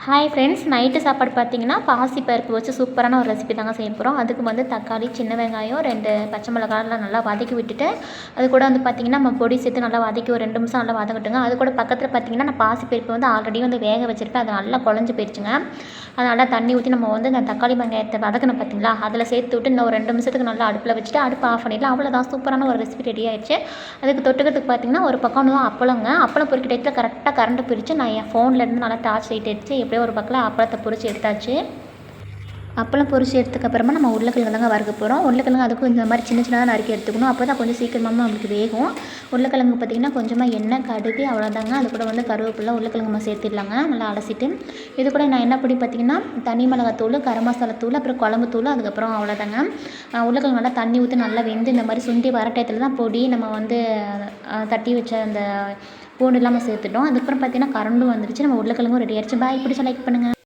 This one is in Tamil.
ஹாய் ஃப்ரெண்ட்ஸ், நைட்டு சாப்பாடு பார்த்தீங்கன்னா பாசிப்பருப்பு வச்சு சூப்பரான ஒரு ரெசிபி தாங்க செய்ய போகிறோம். அதுக்கு வந்து தக்காளி, சின்ன வெங்காயம், 2 பச்சை மிளகாய்லாம் நல்லா வதக்கி விட்டுட்டு, அது கூட வந்து பார்த்திங்கன்னா நம்ம பொடி சேர்த்து நல்லா வதக்கி ஒரு 2 நிமிஷம் நல்லா வதங்கட்டுங்க. அது கூட பக்கத்தில் பார்த்திங்கன்னா நான் பாசிப்பருப்பு வந்து ஆல்ரெடி வந்து வேக வச்சுருப்பேன். அது நல்லா குழஞ்சி போயிடுச்சுங்க. அது நல்லா தண்ணி ஊற்றி நம்ம வந்து இந்த தக்காளி வெங்காயத்தை வதக்கணும் பார்த்திங்களா, அதில் சேர்த்து விட்டு இன்னும் ஒரு 2 நிமிஷத்துக்கு நல்லா அடுப்பில் வச்சுட்டு அடுப்பு ஆஃப் பண்ணிடலாம். அவ்வளோதான், சூப்பரான ஒரு ரெசிபி ரெடி ஆயிடுச்சு. அதுக்கு தொட்டுக்கிறதுக்கு பார்த்திங்கன்னா ஒரு பக்கம் வந்து அப்பளம் பொரிக்கிற டயத்தில் கரெக்டாக கரண்ட் போயிடுச்சு. நான் என் ஃபோன்லேருந்து நல்லா டார்ச் லைட் அடிச்சு எப்படியோ ஒரு பக்கம் அப்பளத்தை பொரிச்சு எடுத்தாச்சு. அப்பளம் பொரிச்சு எடுத்ததுக்கப்புறமா நம்ம உருளைக்கிழங்கு தாங்க வறுக்க போகிறோம். உருளைக்கிழங்கு அதுக்கும் இந்த மாதிரி சின்ன சின்னதாக நறுக்கி எடுத்துக்கணும். அப்போ தான் கொஞ்சம் சீக்கிரமாக நம்மளுக்கு வேகும். உருளைக்கிழங்கு பார்த்திங்கன்னா கொஞ்சமாக எண்ணெய், கடுகு, அவ்வளோதாங்க. அது கூட வந்து கருவேப்பிலை, உருளைக்கிழங்கு நம்ம சேர்த்துடலாங்க நல்லா அலசிட்டு. இது கூட நான் என்ன பொடி பார்த்திங்கன்னா தனி மிளகாத்தூள், கரம் மசாலா தூள், அப்புறம் குழம்பு தூள், அதுக்கப்புறம் அவ்வளோதாங்க. உருளைக்கிழங்கு நல்லா தண்ணி ஊற்றி நல்லா வெந்து இந்த மாதிரி சுண்டி வர டயத்தில் தான் பொடி நம்ம வந்து தட்டி வச்ச அந்த பூண்டு இல்லாமல் சேர்த்துட்டோம். அதுக்கப்புறம் பார்த்திங்கன்னா கரண்டும் வந்துருச்சு. நம்ம உருளைக்கிழங்கும் ரெடி ஆயிடுச்சு. பாய், பிடிச்ச லைக் பண்ணுங்கள்.